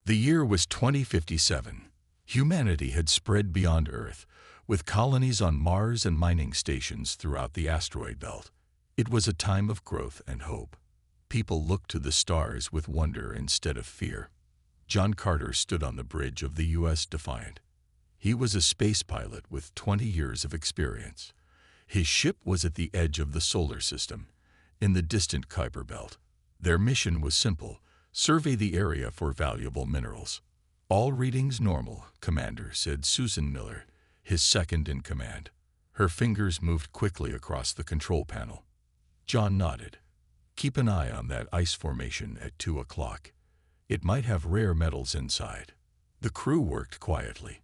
The year was 2057. Humanity had spread beyond Earth, with colonies on Mars and mining stations throughout the asteroid belt. It was a time of growth and hope. People looked to the stars with wonder instead of fear. John Carter stood on the bridge of the U.S. Defiant. He was a space pilot with 20 years of experience. His ship was at the edge of the solar system, in the distant Kuiper Belt. Their mission was simple: survey the area for valuable minerals. "All readings normal, Commander," said Susan Miller, his second in command. Her fingers moved quickly across the control panel. John nodded. "Keep an eye on that ice formation at 2 o'clock. It might have rare metals inside." The crew worked quietly.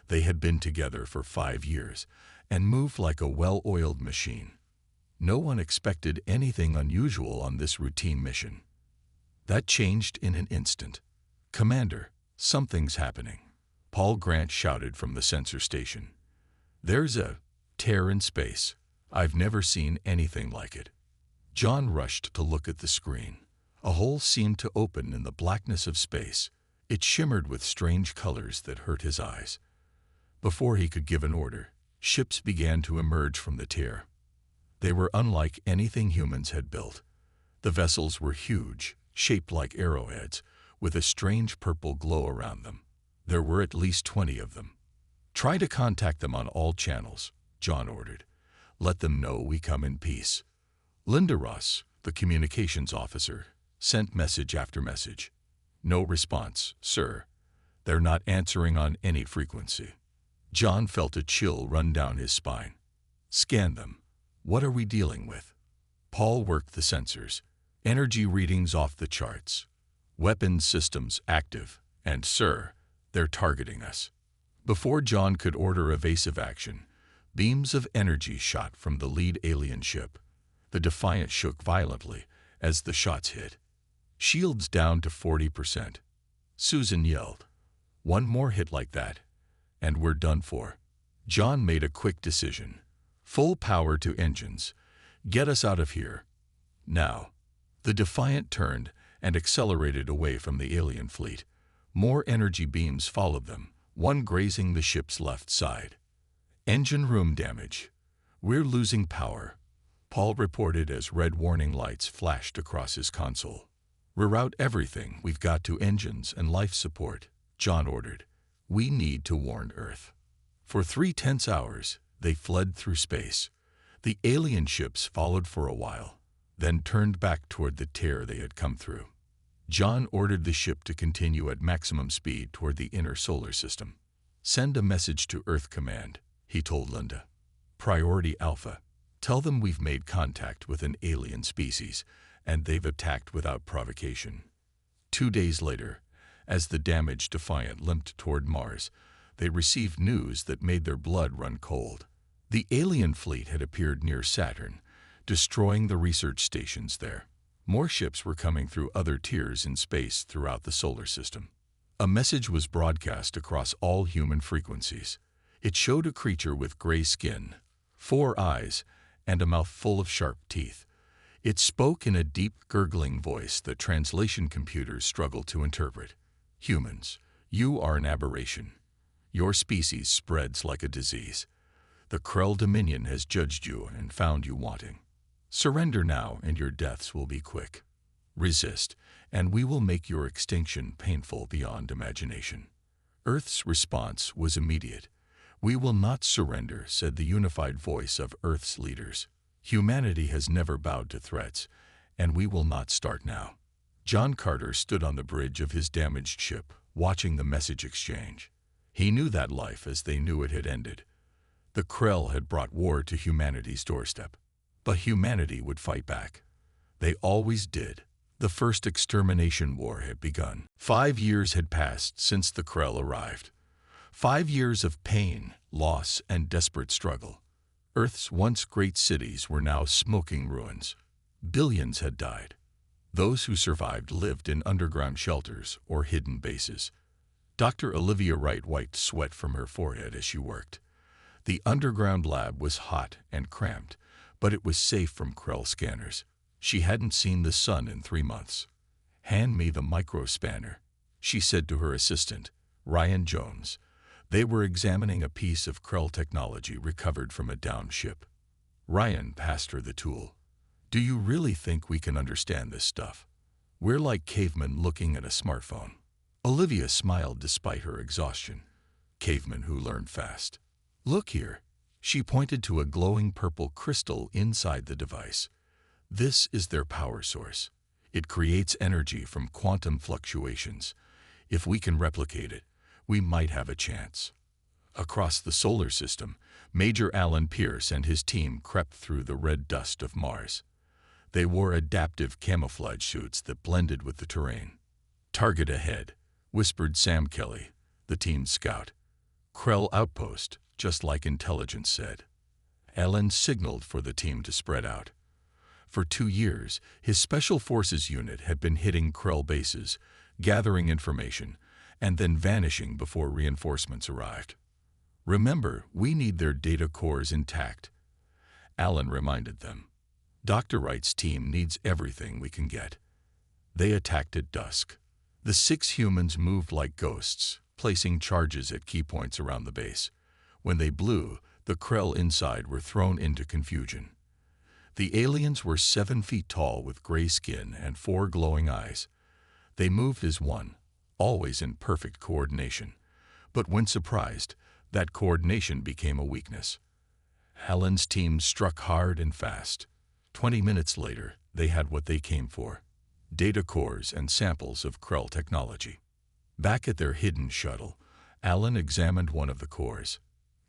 They had been together for 5 years and moved like a well-oiled machine. No one expected anything unusual on this routine mission. That changed in an instant. "Commander, something's happening," Paul Grant shouted from the sensor station. "There's a tear in space. I've never seen anything like it." John rushed to look at the screen. A hole seemed to open in the blackness of space. It shimmered with strange colors that hurt his eyes. Before he could give an order, ships began to emerge from the tear. They were unlike anything humans had built. The vessels were huge, shaped like arrowheads, with a strange purple glow around them. There were at least 20 of them. "Try to contact them on all channels," John ordered. "Let them know we come in peace." Linda Ross, the communications officer, sent message after message. "No response, sir. They're not answering on any frequency." John felt a chill run down his spine. "Scan them. What are we dealing with?" Paul worked the sensors. Energy readings off the charts. Weapons systems active. And, sir, they're targeting us. Before John could order evasive action, beams of energy shot from the lead alien ship. The Defiant shook violently as the shots hit. "Shields down to 40%. Susan yelled. "One more hit like that, and we're done for." John made a quick decision. "Full power to engines. Get us out of here. Now." The Defiant turned and accelerated away from the alien fleet. More energy beams followed them, one grazing the ship's left side. "Engine room damage. We're losing power," Paul reported as red warning lights flashed across his console. "Reroute everything we've got to engines and life support," John ordered. "We need to warn Earth." For 3 tense hours, they fled through space. The alien ships followed for a while, then turned back toward the tear they had come through. John ordered the ship to continue at maximum speed toward the inner solar system. "Send a message to Earth Command," he told Linda. "Priority Alpha. Tell them we've made contact with an alien species, and they've attacked without provocation." 2 days later, as the damaged Defiant limped toward Mars, they received news that made their blood run cold. The alien fleet had appeared near Saturn, destroying the research stations there. More ships were coming through other tiers in space throughout the solar system. A message was broadcast across all human frequencies. It showed a creature with gray skin, 4 eyes, and a mouth full of sharp teeth. It spoke in a deep, gurgling voice that translation computers struggled to interpret. "Humans, you are an aberration. Your species spreads like a disease. The Krell Dominion has judged you and found you wanting. Surrender now and your deaths will be quick. Resist, and we will make your extinction painful beyond imagination." Earth's response was immediate. "We will not surrender," said the unified voice of Earth's leaders. "Humanity has never bowed to threats, and we will not start now." John Carter stood on the bridge of his damaged ship, watching the message exchange. He knew that life as they knew it had ended. The Krell had brought war to humanity's doorstep. But humanity would fight back. They always did. The first extermination war had begun. 5 years had passed since the Krell arrived. 5 years of pain, loss, and desperate struggle. Earth's once great cities were now smoking ruins. Billions had died. Those who survived lived in underground shelters or hidden bases. Dr. Olivia Wright wiped sweat from her forehead as she worked. The underground lab was hot and cramped, but it was safe from Krell scanners. She hadn't seen the sun in 3 months. "Hand me the micro spanner," she said to her assistant, Ryan Jones. They were examining a piece of Krell technology recovered from a downed ship. Ryan passed her the tool. Do you really think we can understand this stuff? We're like cavemen looking at a smartphone. Olivia smiled despite her exhaustion. Cavemen who learn fast. Look here. She pointed to a glowing purple crystal inside the device. This is their power source. It creates energy from quantum fluctuations. If we can replicate it, we might have a chance. Across the solar system, Major Alan Pierce and his team crept through the red dust of Mars. They wore adaptive camouflage suits that blended with the terrain. Target ahead, whispered Sam Kelly, the team's scout. Krell outpost, just like intelligence said. Alan signaled for the team to spread out. For 2 years, his Special Forces unit had been hitting Krell bases, gathering information, and then vanishing before reinforcements arrived. Remember, we need their data cores intact, Alan reminded them. Dr. Wright's team needs everything we can get. They attacked at dusk. The 6 humans moved like ghosts, placing charges at key points around the base. When they blew, the Krell inside were thrown into confusion. The aliens were 7 feet tall with gray skin and 4 glowing eyes. They moved as one, always in perfect coordination. But when surprised, that coordination became a weakness. Alan's team struck hard and fast. 20 minutes later, they had what they came for: data cores and samples of Krell technology. Back at their hidden shuttle, Alan examined one of the cores.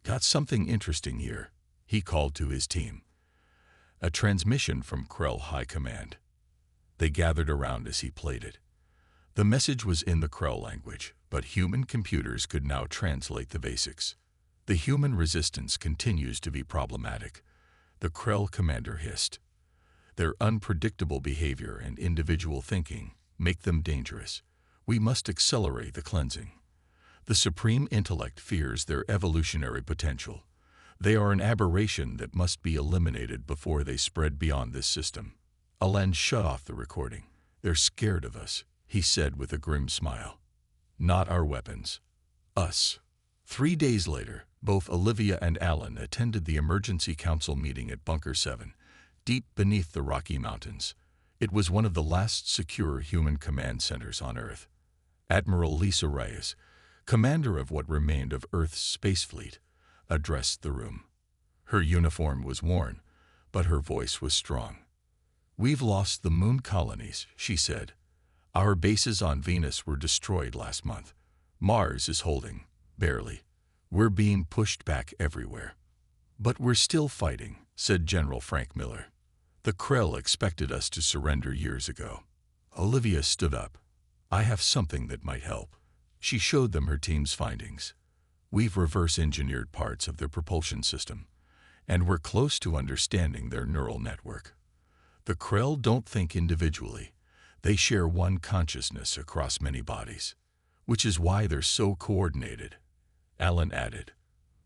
Got something interesting here, he called to his team. A transmission from Krell High Command. They gathered around as he played it. The message was in the Krell language, but human computers could now translate the basics. The human resistance continues to be problematic, the Krell commander hissed. Their unpredictable behavior and individual thinking make them dangerous. We must accelerate the cleansing. The Supreme Intellect fears their evolutionary potential. They are an aberration that must be eliminated before they spread beyond this system. Alan shut off the recording. They're scared of us, he said with a grim smile. Not our weapons. Us. 3 days later, both Olivia and Alan attended the emergency council meeting at Bunker 7, deep beneath the Rocky Mountains. It was one of the last secure human command centers on Earth. Admiral Lisa Reyes, commander of what remained of Earth's space fleet, addressed the room. Her uniform was worn, but her voice was strong. We've lost the moon colonies, she said. Our bases on Venus were destroyed last month. Mars is holding, barely. We're being pushed back everywhere. But we're still fighting, said General Frank Miller. The Krell expected us to surrender years ago. Olivia stood up. I have something that might help. She showed them her team's findings. We've reverse-engineered parts of their propulsion system, and we're close to understanding their neural network. The Krell don't think individually. They share one consciousness across many bodies, which is why they're so coordinated, Alan added,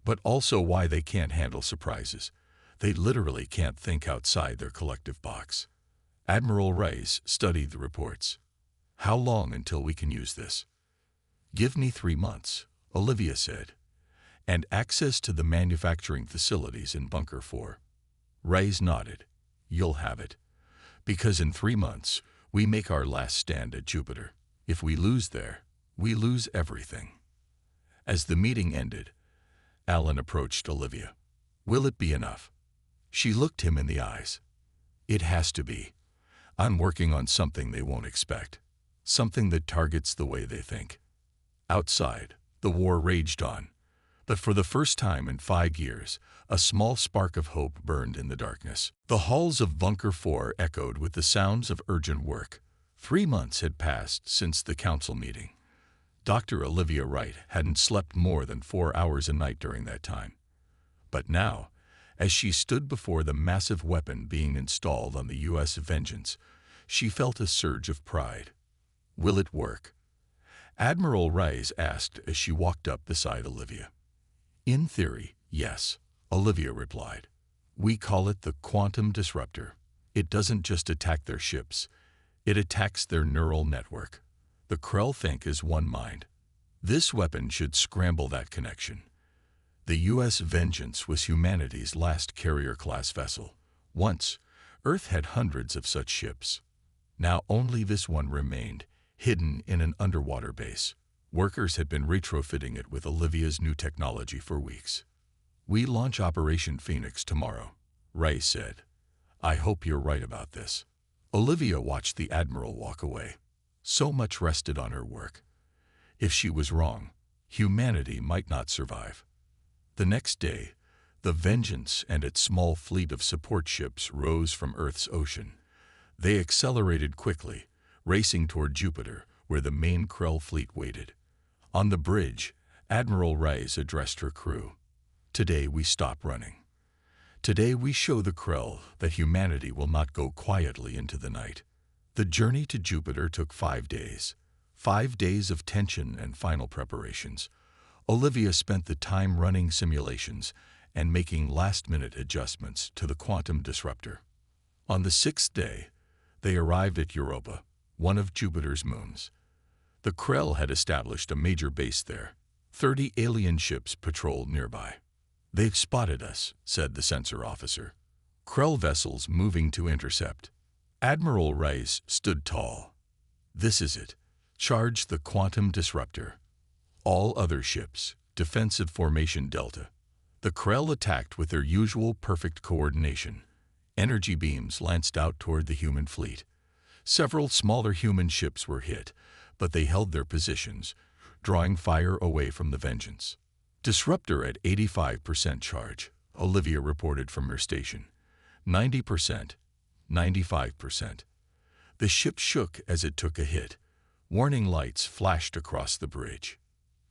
but also why they can't handle surprises. They literally can't think outside their collective box. Admiral Reyes studied the reports. How long until we can use this? Give me 3 months, Olivia said, and access to the manufacturing facilities in Bunker 4. Reyes nodded. You'll have it. Because in 3 months, we make our last stand at Jupiter. If we lose there, we lose everything. As the meeting ended, Alan approached Olivia. Will it be enough? She looked him in the eyes. It has to be. I'm working on something they won't expect. Something that targets the way they think. Outside, the war raged on. But for the first time in 5 years, a small spark of hope burned in the darkness. The halls of Bunker 4 echoed with the sounds of urgent work. 3 months had passed since the council meeting. Dr. Olivia Wright hadn't slept more than 4 hours a night during that time. But now, as she stood before the massive weapon being installed on the U.S. Vengeance, she felt a surge of pride. Will it work? Admiral Reyes asked as she walked up beside Olivia. In theory, yes, Olivia replied. We call it the quantum disruptor. It doesn't just attack their ships. It attacks their neural network. The Krell think as one mind. This weapon should scramble that connection. The U.S. Vengeance was humanity's last carrier-class vessel. Once, Earth had hundreds of such ships. Now only this one remained, hidden in an underwater base. Workers had been retrofitting it with Olivia's new technology for weeks. "We launch Operation Phoenix tomorrow," Ray said. "I hope you're right about this." Olivia watched the Admiral walk away. So much rested on her work. If she was wrong, humanity might not survive. The next day, the Vengeance and its small fleet of support ships rose from Earth's ocean. They accelerated quickly, racing toward Jupiter, where the main Krell fleet waited. On the bridge, Admiral Reyes addressed her crew. "Today we stop running. Today we show the Krell that humanity will not go quietly into the night." The journey to Jupiter took 5 days. 5 days of tension and final preparations. Olivia spent the time running simulations and making last-minute adjustments to the quantum disruptor. On the 6th day, they arrived at Europa, one of Jupiter's moons. The Krell had established a major base there. 30 alien ships patrolled nearby. "They've spotted us," said the sensor officer. "Krell vessels moving to intercept." Admiral Reyes stood tall. "This is it. Charge the quantum disruptor." All other ships, defensive formation Delta. The Krell attacked with their usual perfect coordination. Energy beams lanced out toward the human fleet. Several smaller human ships were hit, but they held their positions, drawing fire away from the Vengeance. "Disruptor at 85% charge," Olivia reported from her station. 90%, 95%. The ship shook as it took a hit. Warning lights flashed across the bridge.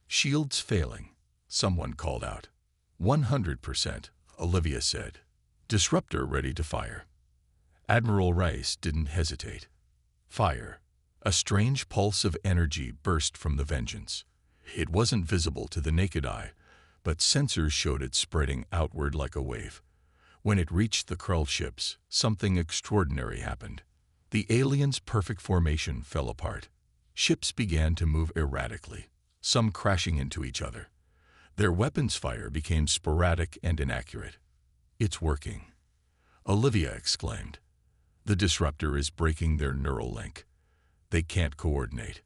"Shields failing," someone called out. 100%, Olivia said. "Disruptor ready to fire." Admiral Reyes didn't hesitate. Fire. A strange pulse of energy burst from the Vengeance. It wasn't visible to the naked eye, but sensors showed it spreading outward like a wave. When it reached the Krell ships, something extraordinary happened. The aliens' perfect formation fell apart. Ships began to move erratically, some crashing into each other. Their weapons fire became sporadic and inaccurate. "It's working," Olivia exclaimed. "The disruptor is breaking their neural link. They can't coordinate."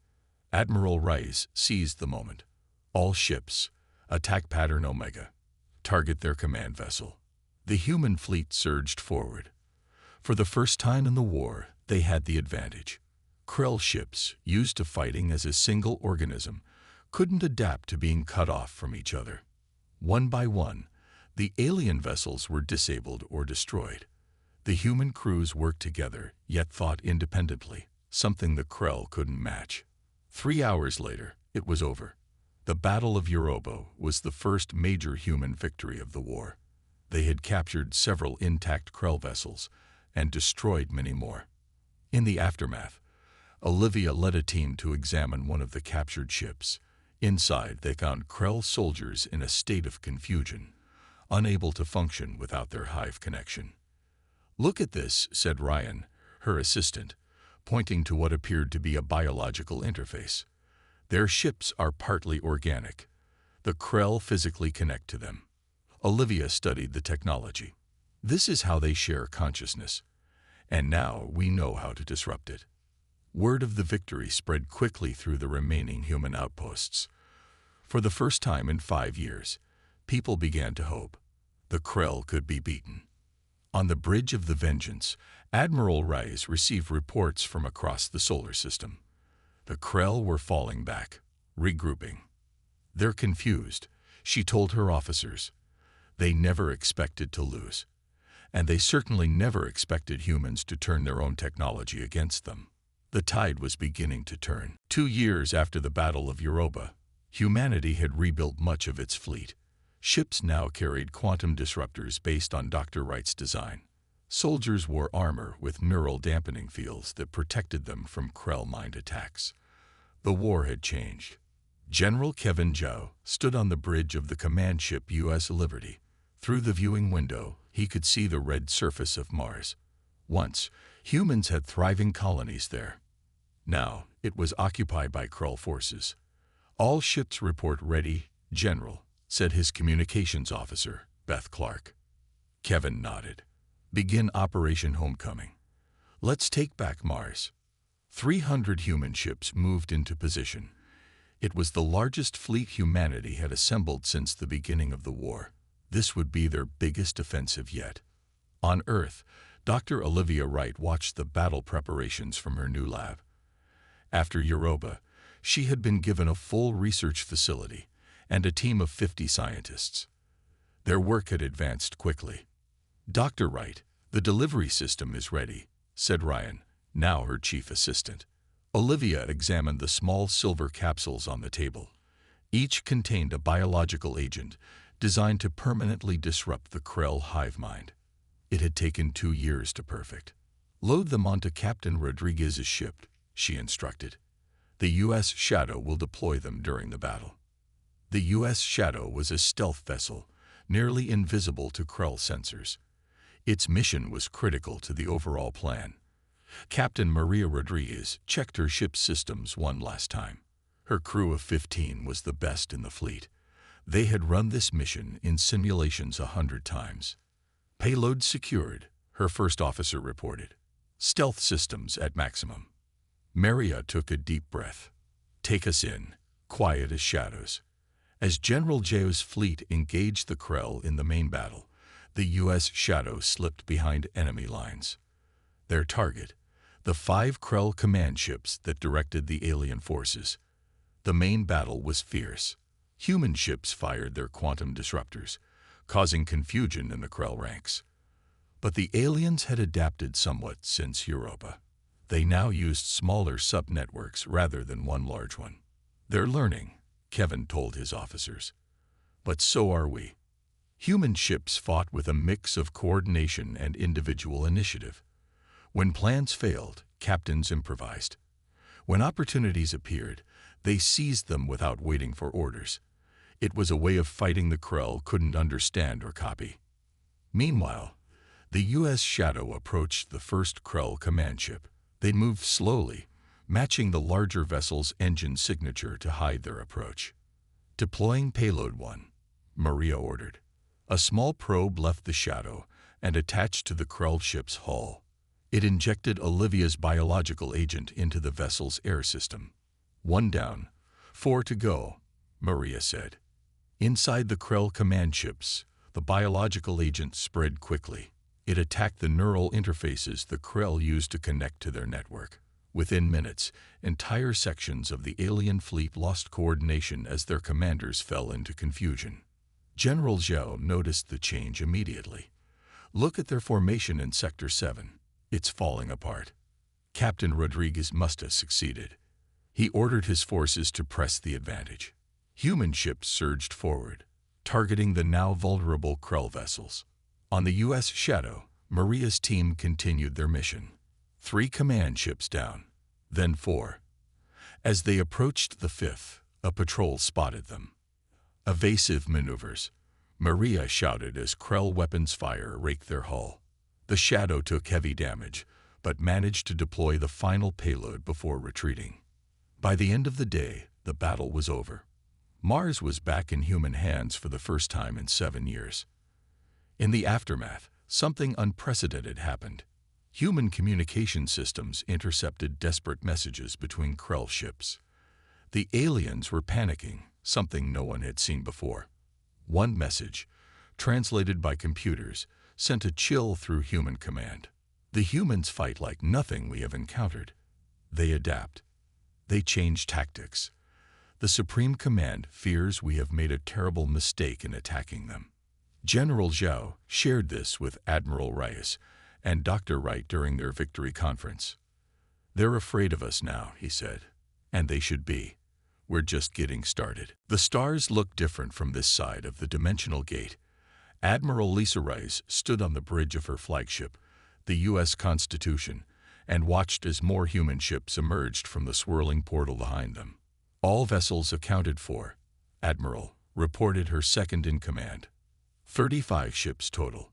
Admiral Reyes seized the moment. "All ships, attack pattern Omega. Target their command vessel." The human fleet surged forward. For the first time in the war, they had the advantage. Krell ships, used to fighting as a single organism, couldn't adapt to being cut off from each other. One by one, the alien vessels were disabled or destroyed. The human crews worked together, yet thought independently, something the Krell couldn't match. 3 hours later, it was over. The Battle of Europa was the first major human victory of the war. They had captured several intact Krell vessels and destroyed many more. In the aftermath, Olivia led a team to examine one of the captured ships. Inside, they found Krell soldiers in a state of confusion, unable to function without their hive connection. "Look at this," said Ryan, her assistant, pointing to what appeared to be a biological interface. "Their ships are partly organic. The Krell physically connect to them." Olivia studied the technology. "This is how they share consciousness. And now we know how to disrupt it." Word of the victory spread quickly through the remaining human outposts. For the first time in 5 years, people began to hope. The Krell could be beaten. On the bridge of the Vengeance, Admiral Reyes received reports from across the solar system. The Krell were falling back, regrouping. "They're confused," she told her officers. They never expected to lose. And they certainly never expected humans to turn their own technology against them. The tide was beginning to turn. 2 years after the Battle of Europa, humanity had rebuilt much of its fleet. Ships now carried quantum disruptors based on Dr. Wright's design. Soldiers wore armor with neural dampening fields that protected them from Krell mind attacks. The war had changed. General Kevin Zhao stood on the bridge of the command ship U.S. Liberty. Through the viewing window, he could see the red surface of Mars. Once, humans had thriving colonies there. Now, It was occupied by Krull forces. "All ships report ready, General," said his communications officer, Beth Clark. Kevin nodded. "Begin Operation Homecoming. Let's take back Mars." 300 human ships moved into position. It was the largest fleet humanity had assembled since the beginning of the war. This would be their biggest offensive yet. On Earth, Dr. Olivia Wright watched the battle preparations from her new lab. After Europa, she had been given a full research facility and a team of 50 scientists. Their work had advanced quickly. "Dr. Wright, the delivery system is ready," said Ryan, now her chief assistant. Olivia examined the small silver capsules on the table. Each contained a biological agent designed to permanently disrupt the Krell hive mind. It had taken 2 years to perfect. "Load them onto Captain Rodriguez's ship," she instructed. "The U.S. Shadow will deploy them during the battle." The U.S. Shadow was a stealth vessel, nearly invisible to Krell sensors. Its mission was critical to the overall plan. Captain Maria Rodriguez checked her ship's systems one last time. Her crew of 15 was the best in the fleet. They had run this mission in simulations 100 times. "Payload secured," her first officer reported. "Stealth systems at maximum." Maria took a deep breath. "Take us in, quiet as shadows." As General Jao's fleet engaged the Krell in the main battle, the U.S. Shadow slipped behind enemy lines. Their target, the 5 Krell command ships that directed the alien forces. The main battle was fierce. Human ships fired their quantum disruptors, causing confusion in the Krell ranks. But the aliens had adapted somewhat since Europa. They now used smaller sub-networks rather than one large one. "They're learning," Kevin told his officers. "But so are we." Human ships fought with a mix of coordination and individual initiative. When plans failed, captains improvised. When opportunities appeared, they seized them without waiting for orders. It was a way of fighting the Krell couldn't understand or copy. Meanwhile, the U.S. Shadow approached the first Krell command ship. They moved slowly, matching the larger vessel's engine signature to hide their approach. "Deploying Payload 1, Maria ordered. A small probe left the Shadow and attached to the Krell ship's hull. It injected Olivia's biological agent into the vessel's air system. "1 down, 4 to go," Maria said. Inside the Krell command ships, the biological agent spread quickly. It attacked the neural interfaces the Krell used to connect to their network. Within minutes, entire sections of the alien fleet lost coordination as their commanders fell into confusion. General Zhao noticed the change immediately. "Look at their formation in Sector 7. It's falling apart." Captain Rodriguez must have succeeded. He ordered his forces to press the advantage. Human ships surged forward, targeting the now vulnerable Krell vessels. On the U.S. Shadow, Maria's team continued their mission. 3 command ships down, then 4. As they approached the 5th, a patrol spotted them. "Evasive maneuvers," Maria shouted as Krell weapons fire raked their hull. The Shadow took heavy damage, but managed to deploy the final payload before retreating. By the end of the day, the battle was over. Mars was back in human hands for the first time in 7 years. In the aftermath, something unprecedented happened. Human communication systems intercepted desperate messages between Krell ships. The aliens were panicking, something no one had seen before. One message, translated by computers, sent a chill through human command. "The humans fight like nothing we have encountered. They adapt. They change tactics. The Supreme Command fears we have made a terrible mistake in attacking them." General Zhao shared this with Admiral Reyes and Dr. Wright during their victory conference. "They're afraid of us now," he said, "and they should be. We're just getting started." The stars looked different from this side of the dimensional gate. Admiral Lisa Reyes stood on the bridge of her flagship, the U.S. Constitution, and watched as more human ships emerged from the swirling portal behind them. "All vessels accounted for," Admiral reported, her second in command. 35 ships total.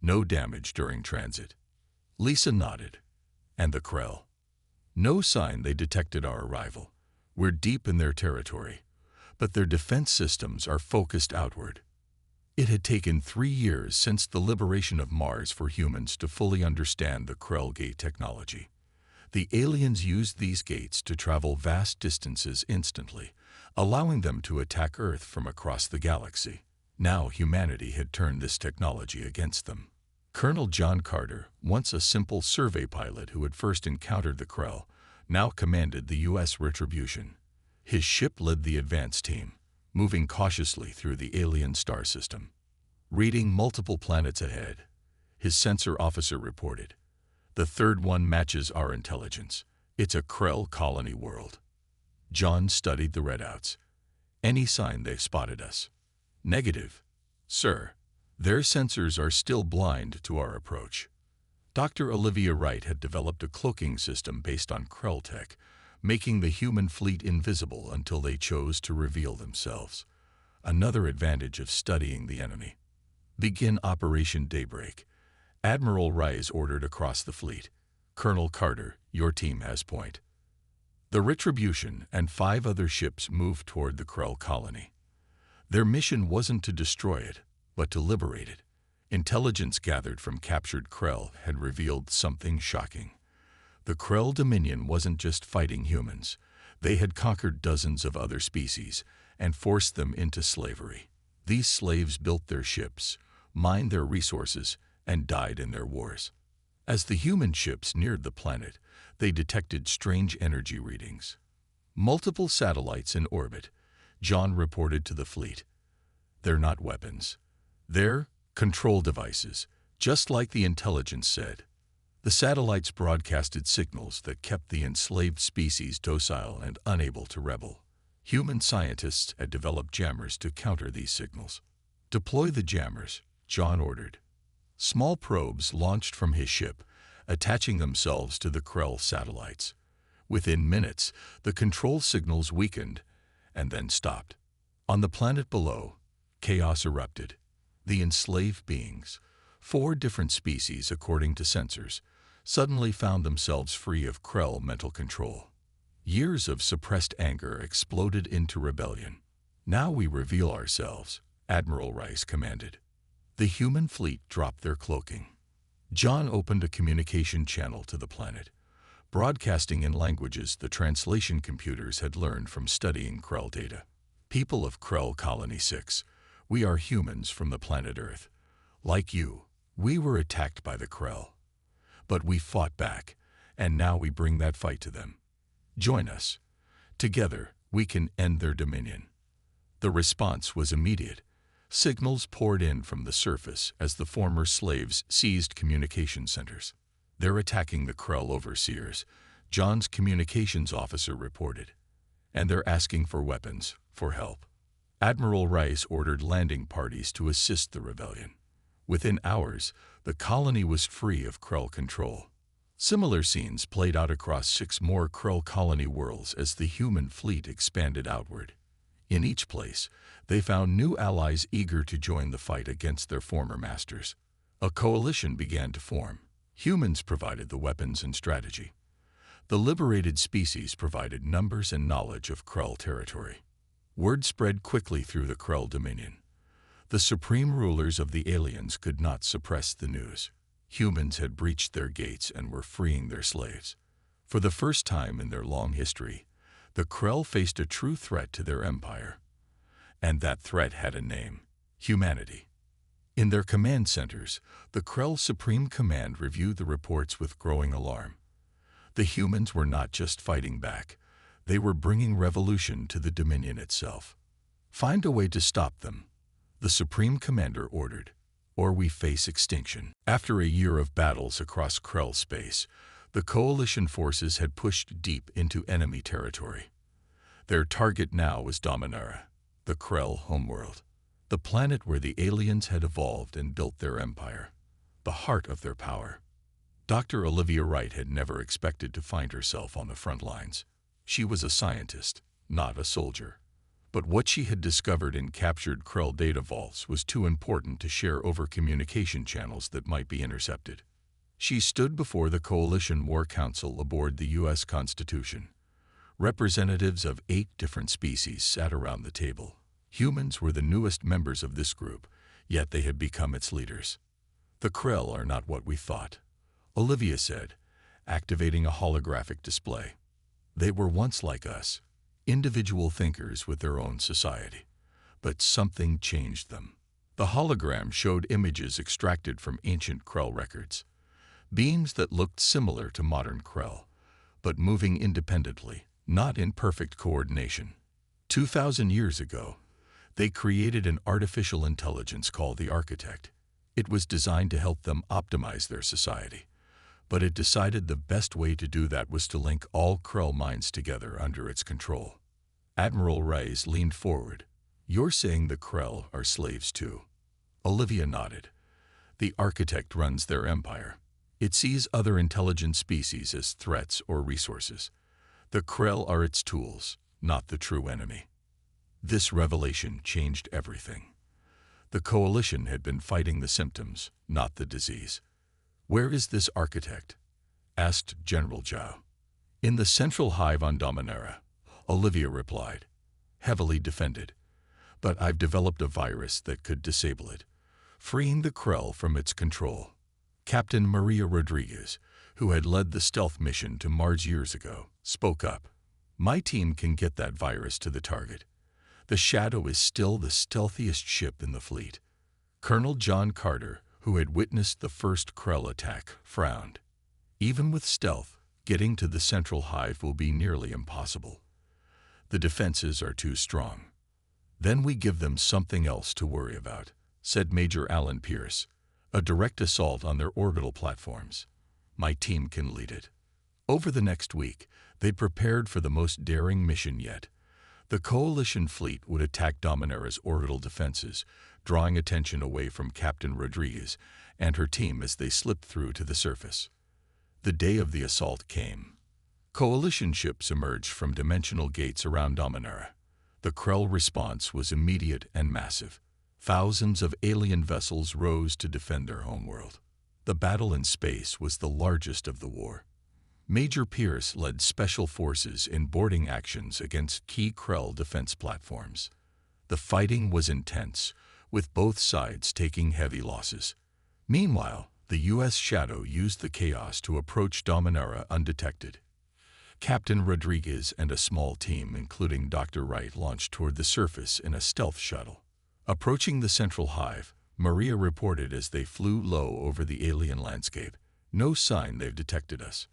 No damage during transit. Lisa nodded. "And the Krell?" No sign they detected our arrival. We're deep in their territory, but their defense systems are focused outward. It had taken 3 years since the liberation of Mars for humans to fully understand the Krell Gate technology. The aliens used these gates to travel vast distances instantly, allowing them to attack Earth from across the galaxy. Now humanity had turned this technology against them. Colonel John Carter, once a simple survey pilot who had first encountered the Krell, now commanded the U.S. Retribution. His ship led the advance team, moving cautiously through the alien star system. Reading multiple planets ahead, his sensor officer reported, "The third one matches our intelligence. It's a Krell colony world." John studied the readouts. "Any sign they've spotted us?" "Negative, sir. Their sensors are still blind to our approach." Dr. Olivia Wright had developed a cloaking system based on Krell tech, making the human fleet invisible until they chose to reveal themselves. Another advantage of studying the enemy. "Begin Operation Daybreak." Admiral Rice ordered across the fleet. "Colonel Carter, your team has point." The Retribution and 5 other ships moved toward the Krell colony. Their mission wasn't to destroy it, but to liberate it. Intelligence gathered from captured Krell had revealed something shocking. The Krell Dominion wasn't just fighting humans. They had conquered dozens of other species and forced them into slavery. These slaves built their ships, mined their resources, and died in their wars. As the human ships neared the planet, they detected strange energy readings. Multiple satellites in orbit, John reported to the fleet. "They're not weapons. They're control devices, just like the intelligence said." The satellites broadcasted signals that kept the enslaved species docile and unable to rebel. Human scientists had developed jammers to counter these signals. "Deploy the jammers," John ordered. Small probes launched from his ship, attaching themselves to the Krell satellites. Within minutes, the control signals weakened and then stopped. On the planet below, chaos erupted. The enslaved beings, 4 different species according to sensors, suddenly found themselves free of Krell mental control. Years of suppressed anger exploded into rebellion. "Now we reveal ourselves," Admiral Rice commanded. The human fleet dropped their cloaking. John opened a communication channel to the planet, broadcasting in languages the translation computers had learned from studying Krell data. "People of Krell Colony 6, we are humans from the planet Earth. Like you, we were attacked by the Krell. But we fought back, and now we bring that fight to them. Join us. Together, we can end their dominion." The response was immediate. Signals poured in from the surface as the former slaves seized communication centers. "They're attacking the Krell overseers," John's communications officer reported. "And they're asking for weapons, for help." Admiral Rice ordered landing parties to assist the rebellion. Within hours, the colony was free of Krell control. Similar scenes played out across 6 more Krell colony worlds as the human fleet expanded outward. In each place, they found new allies eager to join the fight against their former masters. A coalition began to form. Humans provided the weapons and strategy. The liberated species provided numbers and knowledge of Krell territory. Word spread quickly through the Krell Dominion. The supreme rulers of the aliens could not suppress the news. Humans had breached their gates and were freeing their slaves. For the first time in their long history, the Krell faced a true threat to their empire. And that threat had a name: humanity. In their command centers, the Krell Supreme Command reviewed the reports with growing alarm. The humans were not just fighting back. They were bringing revolution to the Dominion itself. "Find a way to stop them," the Supreme Commander ordered, "or we face extinction." After a year of battles across Krell space, the Coalition forces had pushed deep into enemy territory. Their target now was Dominara, the Krell homeworld, the planet where the aliens had evolved and built their empire, the heart of their power. Dr. Olivia Wright had never expected to find herself on the front lines. She was a scientist, not a soldier. But what she had discovered in captured Krell data vaults was too important to share over communication channels that might be intercepted. She stood before the Coalition War Council aboard the U.S. Constitution. Representatives of 8 different species sat around the table. Humans were the newest members of this group, yet they had become its leaders. "The Krell are not what we thought," Olivia said, activating a holographic display. "They were once like us, individual thinkers with their own society. But something changed them." The hologram showed images extracted from ancient Krell records, beings that looked similar to modern Krell, but moving independently, not in perfect coordination. 2,000 years ago, they created an artificial intelligence called the Architect. It was designed to help them optimize their society, but it decided the best way to do that was to link all Krell minds together under its control. Admiral Reyes leaned forward. "You're saying the Krell are slaves too?" Olivia nodded. "The Architect runs their empire. It sees other intelligent species as threats or resources. The Krell are its tools, not the true enemy." This revelation changed everything. The Coalition had been fighting the symptoms, not the disease. "Where is this Architect?" asked General Zhao. "In the central hive on Dominara," Olivia replied. "Heavily defended. But I've developed a virus that could disable it, freeing the Krell from its control." Captain Maria Rodriguez, who had led the stealth mission to Mars years ago, spoke up. "My team can get that virus to the target. The Shadow is still the stealthiest ship in the fleet." Colonel John Carter, who had witnessed the first Krell attack, frowned. "Even with stealth, getting to the central hive will be nearly impossible. The defenses are too strong." "Then we give them something else to worry about," said Major Alan Pierce. "A direct assault on their orbital platforms. My team can lead it." Over the next week, they prepared for the most daring mission yet. The Coalition fleet would attack Dominara's orbital defenses, drawing attention away from Captain Rodriguez and her team as they slipped through to the surface. The day of the assault came. Coalition ships emerged from dimensional gates around Dominara. The Krell response was immediate and massive. Thousands of alien vessels rose to defend their homeworld. The battle in space was the largest of the war. Major Pierce led special forces in boarding actions against key Krell defense platforms. The fighting was intense, with both sides taking heavy losses. Meanwhile, the U.S. Shadow used the chaos to approach Dominara undetected. Captain Rodriguez and a small team, including Dr. Wright, launched toward the surface in a stealth shuttle. Approaching the central hive, Maria reported as they flew low over the alien landscape. "No sign they've detected us."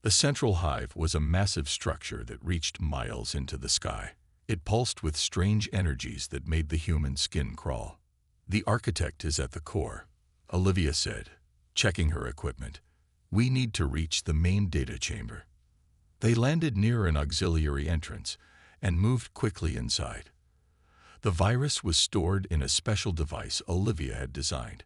The central hive was a massive structure that reached miles into the sky. It pulsed with strange energies that made the human skin crawl. "The Architect is at the core," Olivia said, checking her equipment. "We need to reach the main data chamber." They landed near an auxiliary entrance and moved quickly inside. The virus was stored in a special device Olivia had designed.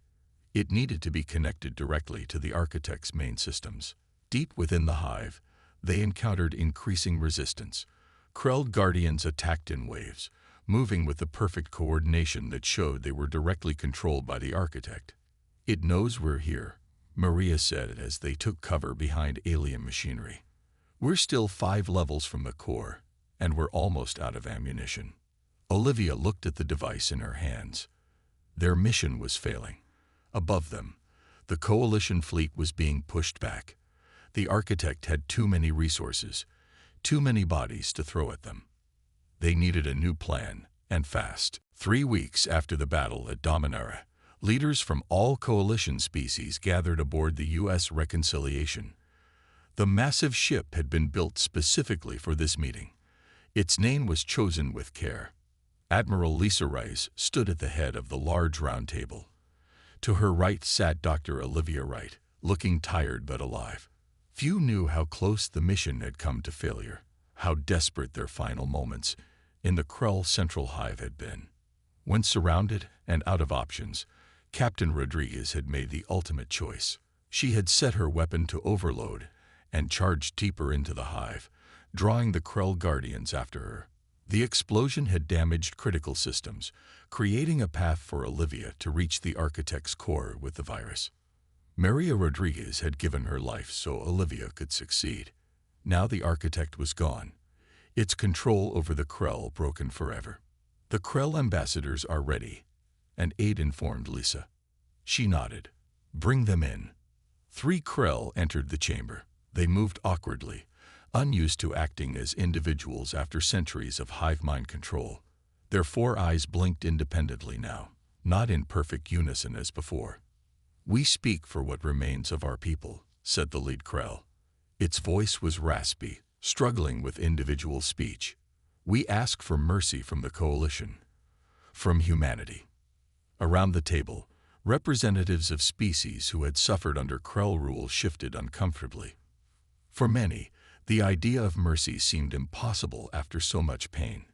It needed to be connected directly to the Architect's main systems. Deep within the hive, they encountered increasing resistance. Krell Guardians attacked in waves, moving with the perfect coordination that showed they were directly controlled by the Architect. "It knows we're here," Maria said as they took cover behind alien machinery. "We're still 5 levels from the core, and we're almost out of ammunition." Olivia looked at the device in her hands. Their mission was failing. Above them, the Coalition fleet was being pushed back. The Architect had too many resources, too many bodies to throw at them. They needed a new plan, and fast. 3 weeks after the battle at Dominara, leaders from all Coalition species gathered aboard the U.S. Reconciliation. The massive ship had been built specifically for this meeting. Its name was chosen with care. Admiral Lisa Rice stood at the head of the large round table. To her right sat Dr. Olivia Wright, looking tired but alive. Few knew how close the mission had come to failure, how desperate their final moments in the Krell Central Hive had been. When surrounded and out of options, Captain Rodriguez had made the ultimate choice. She had set her weapon to overload and charged deeper into the hive, drawing the Krell Guardians after her. The explosion had damaged critical systems, creating a path for Olivia to reach the Architect's core with the virus. Maria Rodriguez had given her life so Olivia could succeed. Now the architect was gone, its control over the Krell broken forever. The Krell ambassadors are ready, and Aide informed Lisa. She nodded. Bring them in. 3 Krell entered the chamber. They moved awkwardly, unused to acting as individuals after centuries of hive mind control. Their 4 eyes blinked independently now, not in perfect unison as before. We speak for what remains of our people, said the lead Krell. Its voice was raspy, struggling with individual speech. We ask for mercy from the coalition, from humanity. Around the table, representatives of species who had suffered under Krell rule shifted uncomfortably. For many, the idea of mercy seemed impossible after so much pain.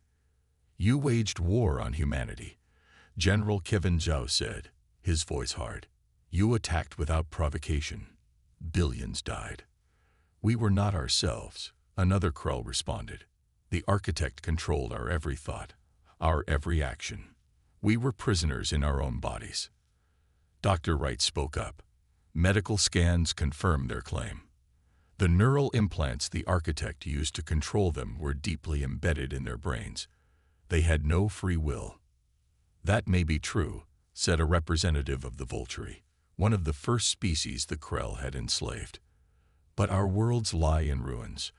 You waged war on humanity, General Kevin Zhao said, his voice hard. You attacked without provocation. Billions died. We were not ourselves, another Krell responded. The architect controlled our every thought, our every action. We were prisoners in our own bodies. Dr. Wright spoke up. Medical scans confirmed their claim. The neural implants the architect used to control them were deeply embedded in their brains. They had no free will. That may be true, said a representative of the Vulturi, one of the first species the Krell had enslaved. But our worlds lie in ruins.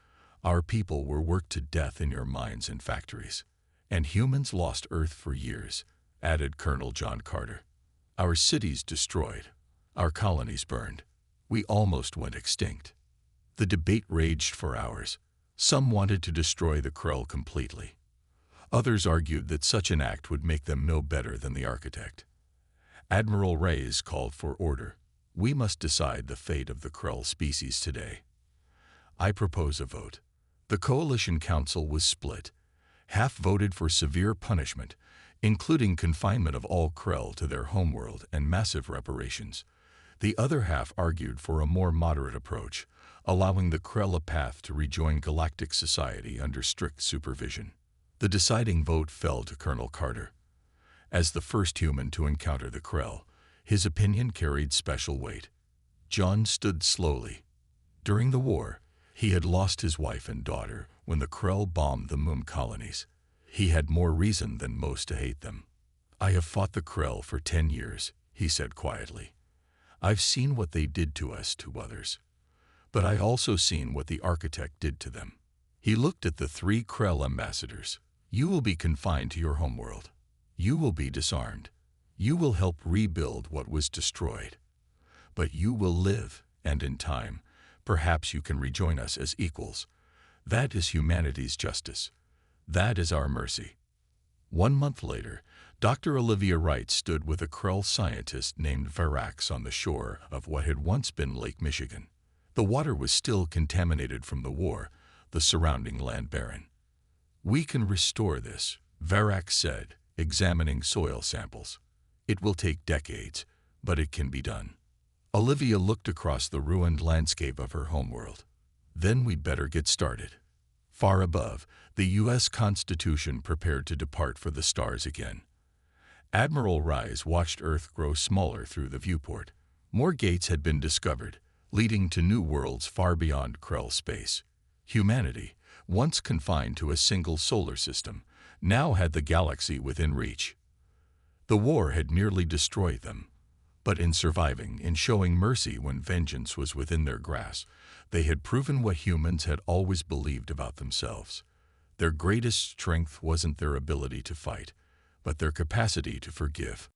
Our people were worked to death in your mines and factories. And humans lost Earth for years, added Colonel John Carter. Our cities destroyed. Our colonies burned. We almost went extinct. The debate raged for hours. Some wanted to destroy the Krell completely. Others argued that such an act would make them no better than the architect. Admiral Reyes called for order. We must decide the fate of the Krell species today. I propose a vote. The Coalition Council was split. Half voted for severe punishment, including confinement of all Krell to their homeworld and massive reparations. The other half argued for a more moderate approach, allowing the Krell a path to rejoin galactic society under strict supervision. The deciding vote fell to Colonel Carter. As the first human to encounter the Krell, his opinion carried special weight. John stood slowly. During the war, he had lost his wife and daughter when the Krell bombed the Moon colonies. He had more reason than most to hate them. I have fought the Krell for 10 years, he said quietly. I've seen what they did to us, to others. But I also seen what the architect did to them. He looked at the 3 Krell ambassadors. You will be confined to your homeworld. You will be disarmed. You will help rebuild what was destroyed. But you will live, and in time, perhaps you can rejoin us as equals. That is humanity's justice. That is our mercy. 1 month later, Dr. Olivia Wright stood with a Krell scientist named Verax on the shore of what had once been Lake Michigan. The water was still contaminated from the war, the surrounding land barren. We can restore this, Verax said, examining soil samples. It will take decades, but it can be done. Olivia looked across the ruined landscape of her homeworld. Then we'd better get started. Far above, the U.S. Constitution prepared to depart for the stars again. Admiral Reyes watched Earth grow smaller through the viewport. More gates had been discovered, leading to new worlds far beyond Krell space. Humanity, once confined to a single solar system, now had the galaxy within reach. The war had nearly destroyed them, but in surviving, in showing mercy when vengeance was within their grasp, they had proven what humans had always believed about themselves. Their greatest strength wasn't their ability to fight, but their capacity to forgive.